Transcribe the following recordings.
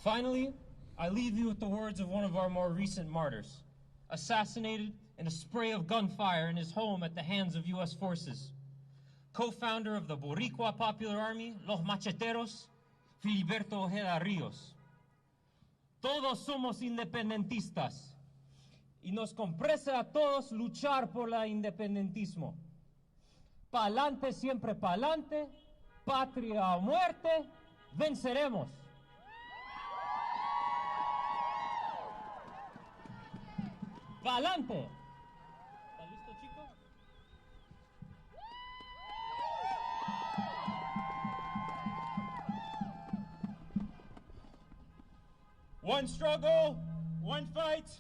Finally, I leave you with the words of one of our more recent martyrs, assassinated in a spray of gunfire in his home at the hands of U.S. forces. Co-founder of the Boricua Popular Army, Los Macheteros, Filiberto Ojeda Ríos. Todos somos independentistas y nos comprese a todos luchar por el independentismo. Pa'lante, siempre pa'lante, patria o muerte, venceremos. Pa'lante. ¿Está listo, chico? One struggle, one fight,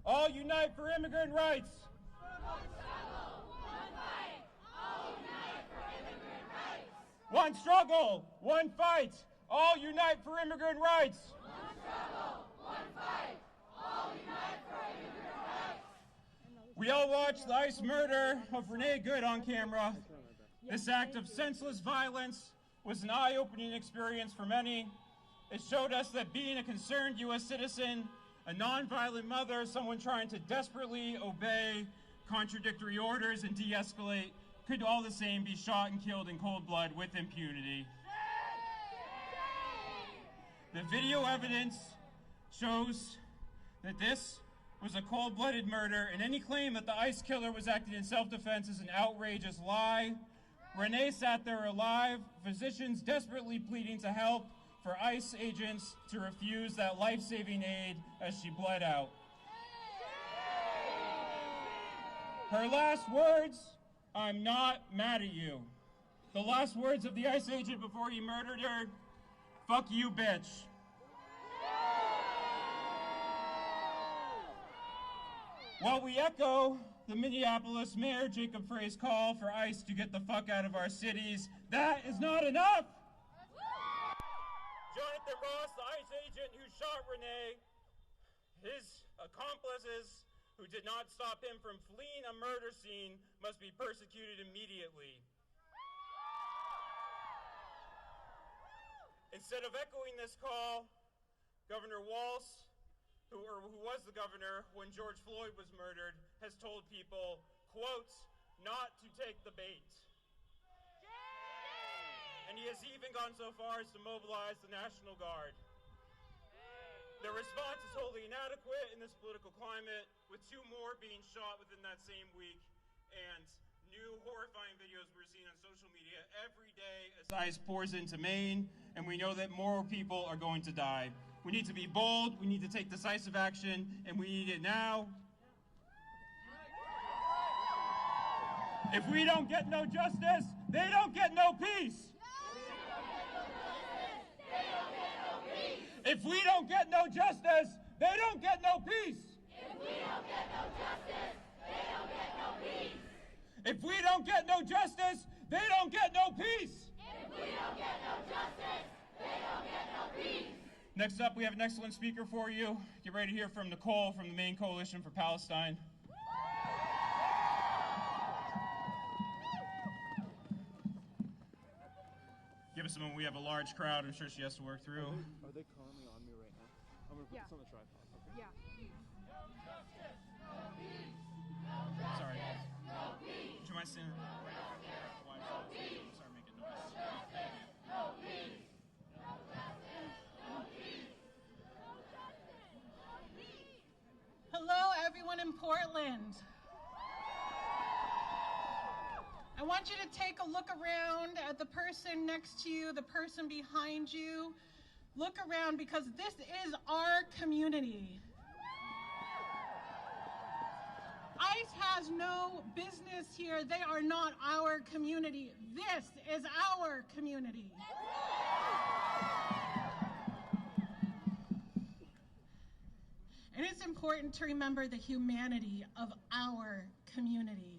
all unite for immigrant rights. One struggle, one fight, all unite for immigrant rights. One struggle, one fight, all unite for immigrant rights. One struggle, one fight, all unite for immigrant rights. We all watched the ICE murder of Renee Good on camera. This act of senseless violence was an eye-opening experience for many. It showed us that being a concerned U.S. citizen, a nonviolent mother, someone trying to desperately obey contradictory orders and de-escalate, could all the same be shot and killed in cold blood with impunity. The video evidence shows that this was a cold-blooded murder, and any claim that the ICE killer was acting in self-defense is an outrageous lie. Renee sat there alive, physicians desperately pleading to help, for ICE agents to refuse that life-saving aid as she bled out. Her last words, "I'm not mad at you." The last words of the ICE agent before he murdered her, "Fuck you, bitch." While we echo the Minneapolis Mayor Jacob Frey's call for ICE to get the fuck out of our cities, that is not enough. Jonathan Ross, the ICE agent who shot Renee, his accomplices who did not stop him from fleeing a murder scene must be persecuted immediately. Instead of echoing this call, Governor Walz, who was the governor when George Floyd was murdered, has told people, quote, not to take the bait. And he has even gone so far as to mobilize the National Guard. The response is wholly inadequate in this political climate, with 2 more being shot within that same week, and new horrifying videos we're seeing on social media every day as ICE pours into Maine, and we know that more people are going to die. We need to be bold, we need to take decisive action, and we need it now. If we don't get no justice, they don't get no peace. If we don't get no justice, they don't get no peace. If we don't get no justice, they don't get no peace. If we don't get no justice, they don't get no peace. If we don't get no justice, they don't get no peace. Next up, we have an excellent speaker for you. Get ready to hear from Nicole from the Maine Coalition for Palestine. Give us a moment. We have a large crowd. I'm sure she has to work through. Are they currently on me right now? I'm going to put this on the tripod. Okay. Yeah. Sorry. Would you mind standing right over there? Sorry, making noise. Hello, everyone in Portland. I want you to take a look around at the person next to you, the person behind you. Look around because this is our community. ICE has no business here. They are not our community. This is our community. And it's important to remember the humanity of our community.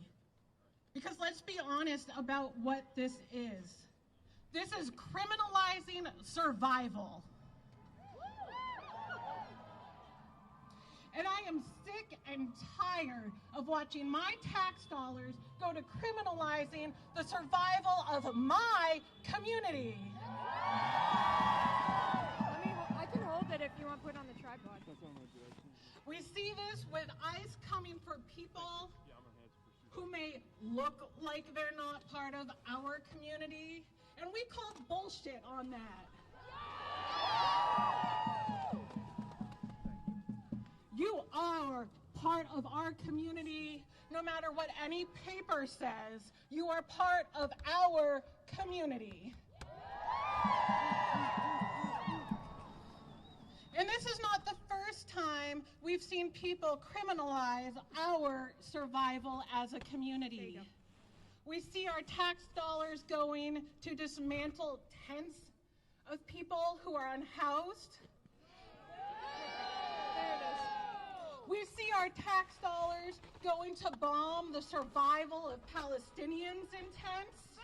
Because let's be honest about what this is. This is criminalizing survival. And I am sick and tired of watching my tax dollars go to criminalizing the survival of my community. I can hold it if We see this with ICE coming for people Yeah, I'm gonna hand it to who may look like they're not part of our community, and we call bullshit on that. You are part of our community. No matter what any paper says, you are part of our community. And this is not the first time we've seen people criminalize our survival as a community. We see our tax dollars going to dismantle tents of people who are unhoused. We see our tax dollars going to bomb the survival of Palestinians in tents.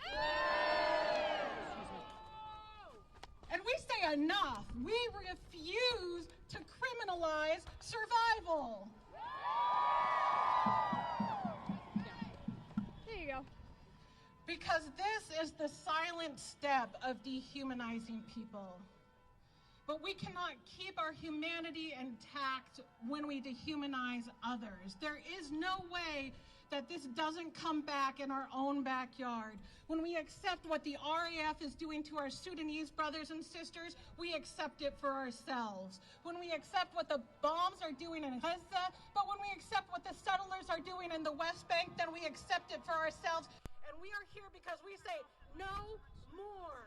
And we say enough. We refuse to criminalize survival. There you go. Because this is the silent step of dehumanizing people. But we cannot keep our humanity intact when we dehumanize others. There is no way that this doesn't come back in our own backyard. When we accept what the RAF is doing to our Sudanese brothers and sisters, we accept it for ourselves. When we accept what the bombs are doing in Gaza, but when we accept what the settlers are doing in the West Bank, then we accept it for ourselves. And we are here because we say, no more.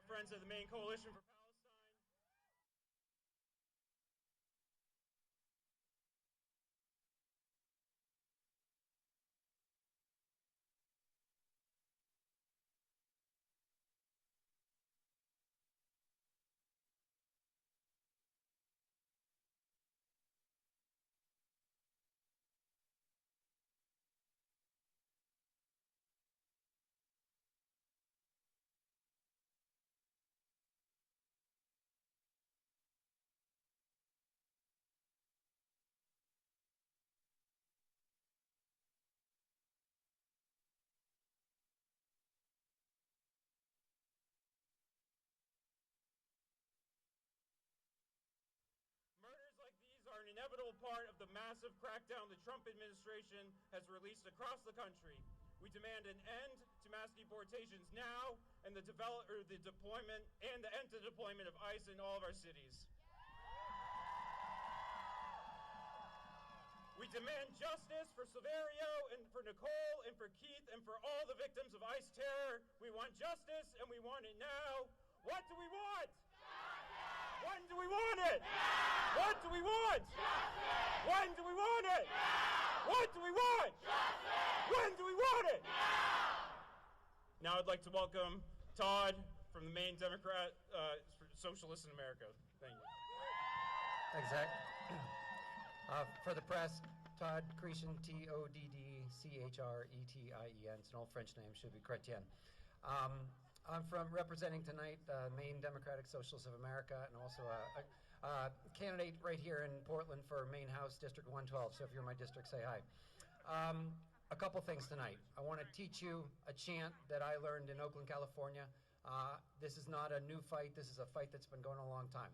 Friends of the Maine Coalition for Palestine. Are an inevitable part of the massive crackdown the Trump administration has released across the country. We demand an end to mass deportations now and the deployment and the end to deployment of ICE in all of our cities. We demand justice for Silverio and for Nicole and for Keith and for all the victims of ICE terror. We want justice and we want it now. What do we want? When do we want it? Now! What do we want? Justice! When do we want it? Now! What do we want? Justice! When do we want it? Now I'd like to welcome Todd from the Maine Democrat Socialists in America. Thank you. Thanks, Zach. For the press, Todd Chrétien, Toddchretiens. It's an old French name, should be Chrétien. I'm representing tonight the Maine Democratic Socialists of America, and also a candidate right here in Portland for Maine House District 112. So if you're in my district, say hi. A couple things tonight. I want to teach you a chant that I learned in Oakland, California. This is not a new fight. This is a fight that's been going on a long time.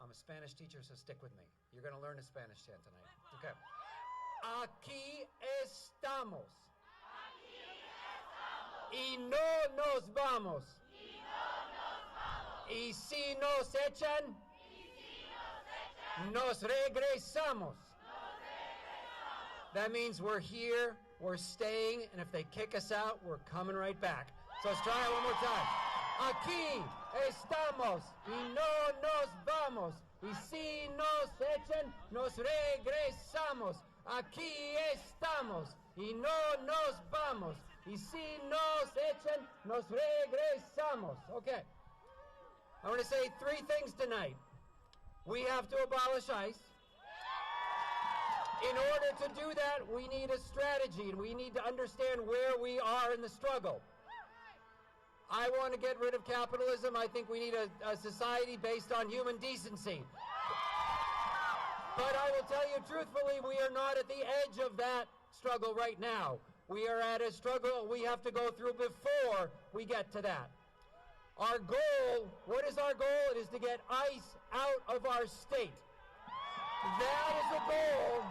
I'm a Spanish teacher, so stick with me. You're going to learn a Spanish chant tonight. Okay. Aquí estamos. Aquí estamos. Y no nos vamos. Y no nos vamos. Y si nos echan, Y si nos echan, nos regresamos. nos regresamos. That means we're here, we're staying, and if they kick us out, we're coming right back. So let's try it one more time. Aquí estamos y no nos vamos. Y si nos echan, nos regresamos. Aquí estamos y no nos vamos. Y si nos echan, nos regresamos. Okay. I'm going to say three things tonight. We have to abolish ICE. In order to do that, we need a strategy, and we need to understand where we are in the struggle. I want to get rid of capitalism. I think we need a society based on human decency. But I will tell you truthfully, we are not at the edge of that struggle right now. We are at a struggle we have to go through before we get to that. Our goal, what is our goal? It is to get ICE out of our state. That is a goal.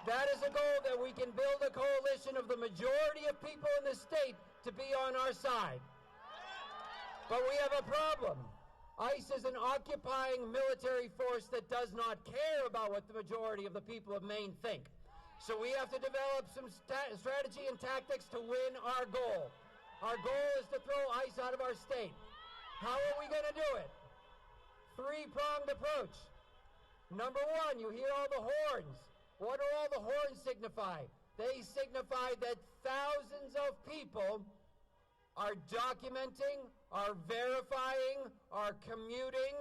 That is a goal that we can build a coalition of the majority of people in the state to be on our side. But we have a problem. ICE is an occupying military force that does not care about what the majority of the people of Maine think. So we have to develop some strategy and tactics to win our goal. Our goal is to throw ICE out of our state. How are we going to do it? Three-pronged approach. Number one, you hear all the horns. What do all the horns signify? They signify that thousands of people are documenting, are verifying, are commuting,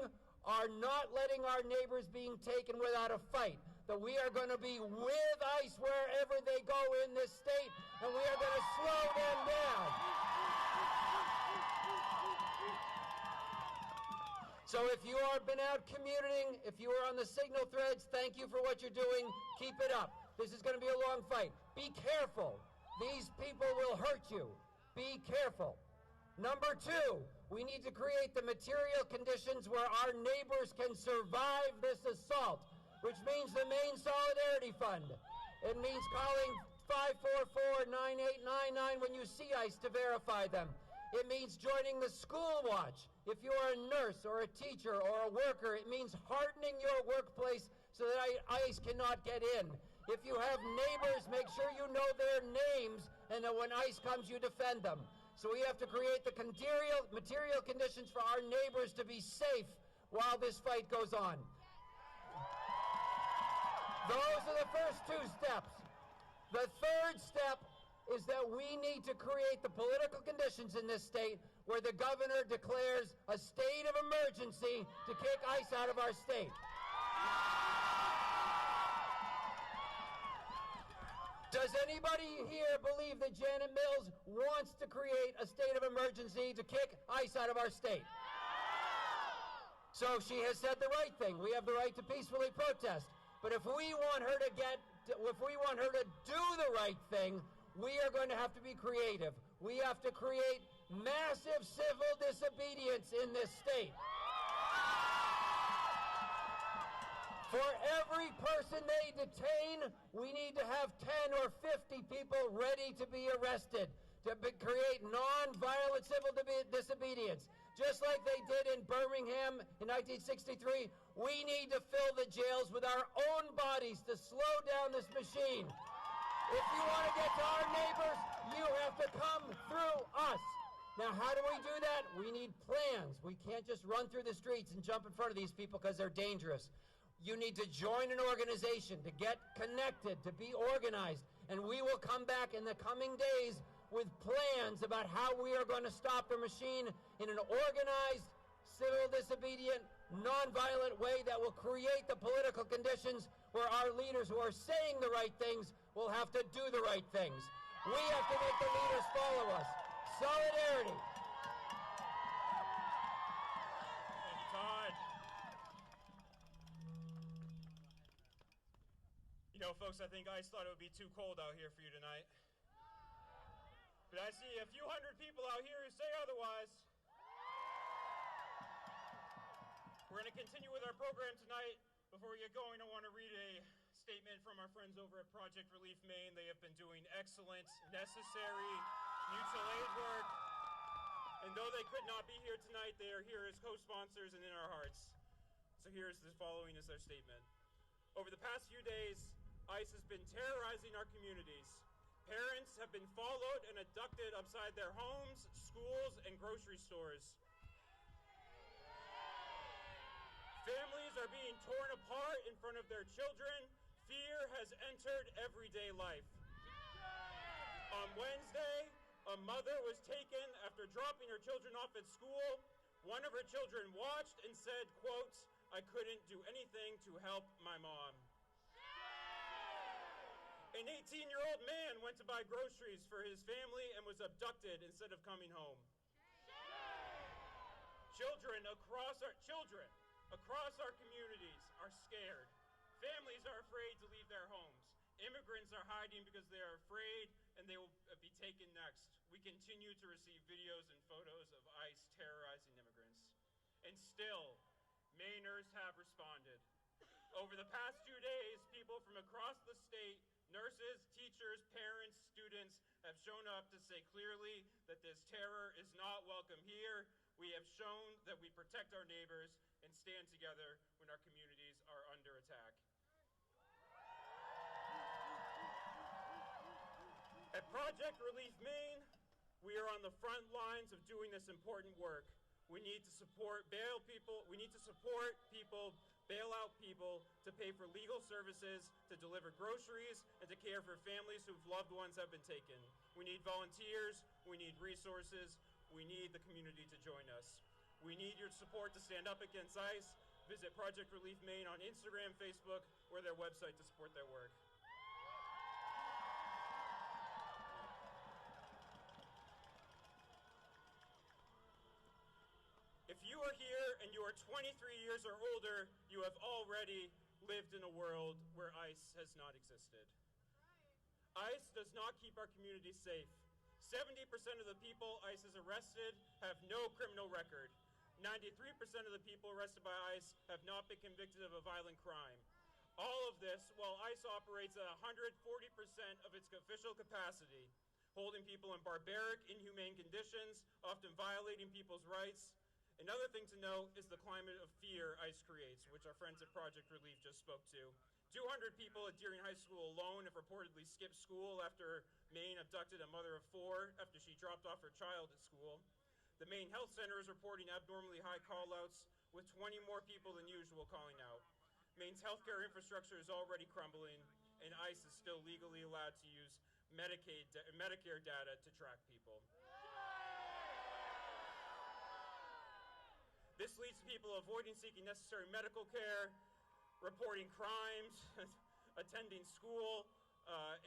are not letting our neighbors being taken without a fight. That we are going to be with ICE wherever they go in this state, and we are going to slow them down. So if you have been out commuting, if you are on the signal threads, thank you for what you're doing. Keep it up. This is going to be a long fight. Be careful. These people will hurt you. Be careful. Number two, we need to create the material conditions where our neighbors can survive this assault, which means the Maine Solidarity Fund. It means calling 544-9899 when you see ICE to verify them. It means joining the school watch. If you are a nurse or a teacher or a worker, it means hardening your workplace so that ICE cannot get in. If you have neighbors, make sure you know their names and that when ICE comes, you defend them. So we have to create the material conditions for our neighbors to be safe while this fight goes on. Those are the first two steps. The third step is that we need to create the political conditions in this state where the governor declares a state of emergency to kick ICE out of our state. Does anybody here believe that Janet Mills wants to create a state of emergency to kick ICE out of our state? So she has said the right thing. We have the right to peacefully protest. But if we want her to do the right thing, we are going to have to be creative. We have to create massive civil disobedience in this state. For every person they detain, we need to have 10 or 50 people ready to be arrested to create non-violent civil disobedience. Just like they did in Birmingham in 1963, we need to fill the jails with our own bodies to slow down this machine. If you want to get to our neighbors, you have to come through us. Now, how do we do that? We need plans. We can't just run through the streets and jump in front of these people because they're dangerous. You need to join an organization, to get connected, to be organized. And we will come back in the coming days with plans about how we are going to stop the machine in an organized, civil disobedient, nonviolent way that will create the political conditions where our leaders who are saying the right things will have to do the right things. We have to make the leaders follow us. Solidarity. You know, folks, I think ICE thought it would be too cold out here for you tonight. But I see a few hundred people out here who say otherwise. We're going to continue with our program tonight. Before we get going, I want to read a statement from our friends over at Project Relief Maine. They have been doing excellent, necessary mutual aid work. And though they could not be here tonight, they are here as co-sponsors and in our hearts. So here's the following as their statement. Over the past few days, ICE has been terrorizing our communities. Parents have been followed and abducted outside their homes, schools, and grocery stores. Families are being torn apart in front of their children. Fear has entered everyday life. On Wednesday, a mother was taken after dropping her children off at school. One of her children watched and said, quote, "I couldn't do anything to help my mom." An 18-year-old man went to buy groceries for his family and was abducted instead of coming home. Children across our communities are scared. Families are afraid to leave their homes. Immigrants are hiding because they are afraid and they will be taken next. We continue to receive videos and photos of ICE terrorizing immigrants. And still, Mainers have responded. Over the past 2 days, people from across the state, nurses, teachers, parents, students have shown up to say clearly that this terror is not welcome here. We have shown that we protect our neighbors and stand together when our communities are under attack. At Project Relief Maine, we are on the front lines of doing this important work. We need to support bail out people to pay for legal services, to deliver groceries, and to care for families whose loved ones have been taken. We need volunteers, we need resources, we need the community to join us. We need your support to stand up against ICE. Visit Project Relief Maine on Instagram, Facebook, or their website to support their work. If you are here and you are 23 years or older, you have already lived in a world where ICE has not existed. ICE does not keep our communities safe. 70% of the people ICE has arrested have no criminal record. 93% of the people arrested by ICE have not been convicted of a violent crime. All of this while ICE operates at 140% of its official capacity, holding people in barbaric, inhumane conditions, often violating people's rights. Another thing to note is the climate of fear ICE creates, which our friends at Project Relief just spoke to. 200 people at Deering High School alone have reportedly skipped school after Maine abducted a mother of 4 after she dropped off her child at school. The Maine Health Center is reporting abnormally high call-outs, with 20 more people than usual calling out. Maine's healthcare infrastructure is already crumbling, and ICE is still legally allowed to use Medicare data to track people. This leads to people avoiding seeking necessary medical care, reporting crimes, attending school,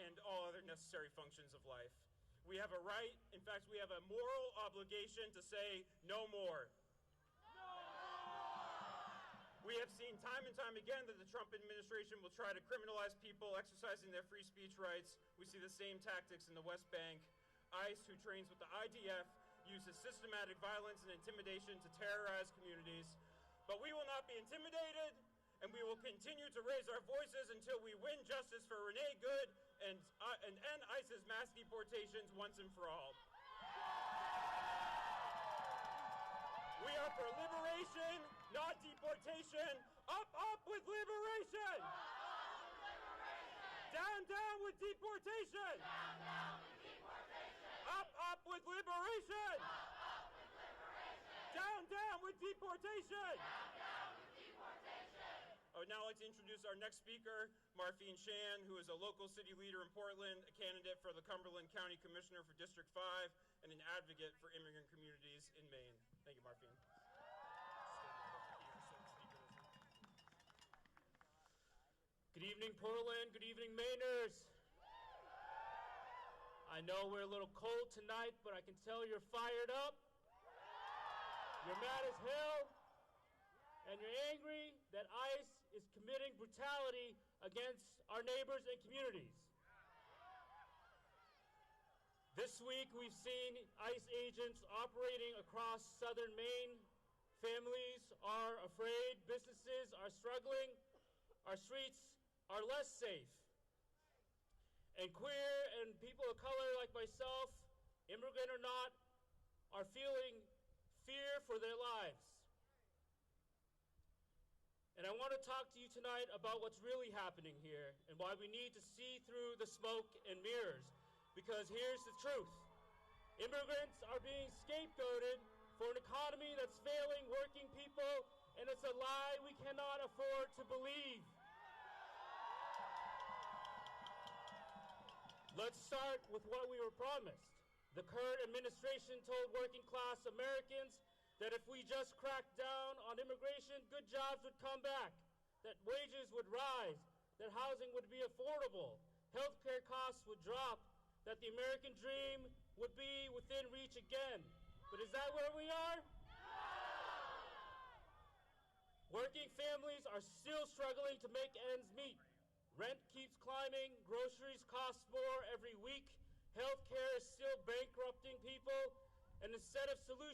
and all other necessary functions of life. We have a right, in fact, we have a moral obligation to say no more. We have seen time and time again that the Trump administration will try to criminalize people exercising their free speech rights. We see the same tactics in the West Bank. ICE, who trains with the IDF, uses systematic violence and intimidation to terrorize communities. But we will not be intimidated, and we will continue to raise our voices until we win justice for Renee Good and end ICE's mass deportations once and for all. We are for liberation, not deportation. Up, up with liberation! Down, down with deportation! Up with liberation! Down, down with deportation! I would now like to introduce our next speaker, Marfine Shan, who is a local city leader in Portland, a candidate for the Cumberland County Commissioner for District 5, and an advocate for immigrant communities in Maine. Thank you, Marfine. Good evening, Portland. Good evening, Mainers. I know we're a little cold tonight, but I can tell you're fired up. You're mad as hell, and you're angry that ICE is committing brutality against our neighbors and communities. This week, we've seen ICE agents operating across southern Maine. Families are afraid, businesses are struggling, our streets are less safe. And queer and people of color like myself, immigrant or not, are feeling fear for their lives. And I want to talk to you tonight about what's really happening here and why we need to see through the smoke and mirrors. Because here's the truth. Immigrants are being scapegoated for an economy that's failing working people, and it's a lie we cannot afford to believe. Let's start with what we were promised. The current administration told working class Americans that if we just cracked down on immigration, good jobs would come back, that wages would rise, that housing would be affordable, healthcare costs would drop, that the American dream would be within reach again. But is that where we are? Working families are still struggling to make ends meet. Rent keeps climbing, groceries cost more every week, healthcare is still bankrupting people, and instead of solutions